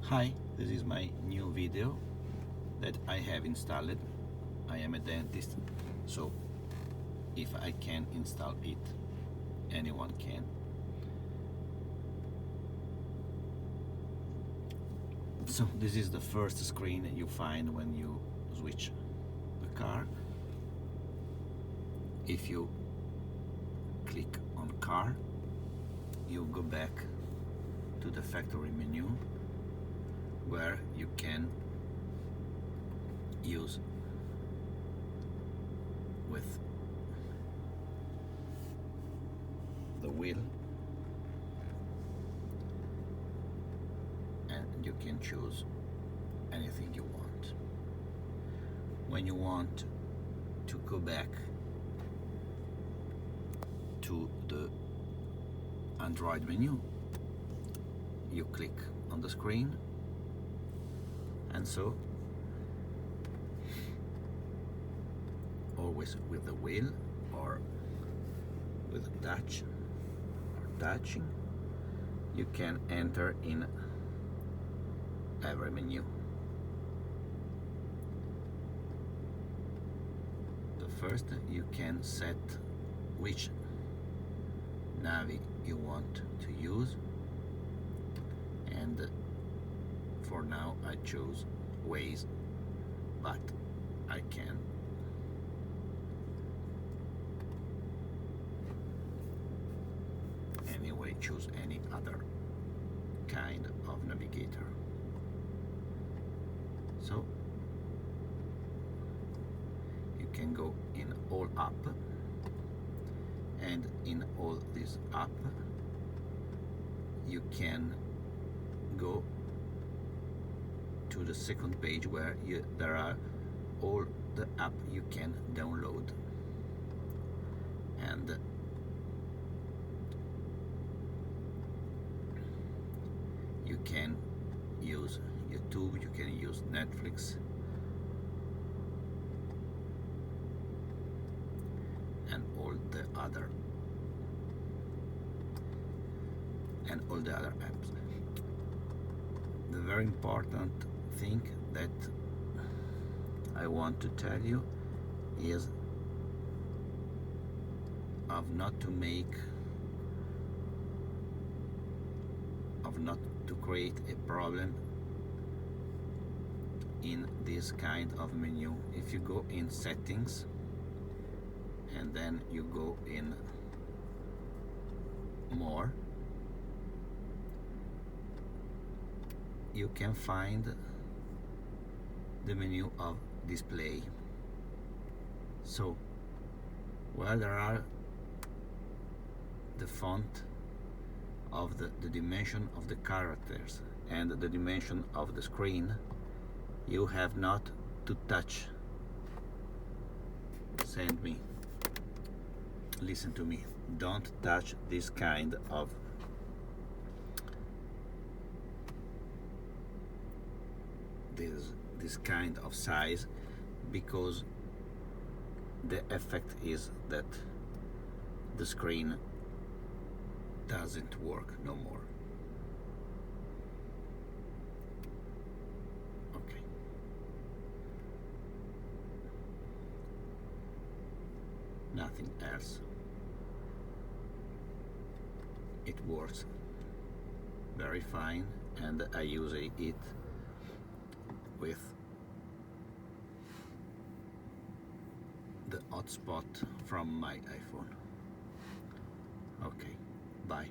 Hi, this is my new video that I have installed. I am a dentist, so if I can install it, anyone can. So this is the first screen you find when you switch the car. If you click on car, you go back to the factory menu where you can use with the wheel, and you can choose anything you want. When you want to go back to the Android menu, you click on the screen, and so always with the wheel or with a touch or touching, you can enter in every menu. The first, you can set which navi you want to use, and for now I choose Waze, but I can anyway choose any other kind of navigator. So you can go in all app, and in all this app you can go to the second page where there are all the app you can download, and you can use YouTube, you can use Netflix, and all the other apps. The very important thing that I want to tell you is of not to create a problem in this kind of menu. If you go in settings and then you go in more, you can find the menu of display. So where there are the font of the dimension of the characters and the dimension of the screen, you have not to touch. Listen to me, don't touch this kind of this kind of size, because the effect is that the screen doesn't work no more. Okay. Nothing else. It works very fine, and I use it with the hotspot from my iPhone. Okay, bye.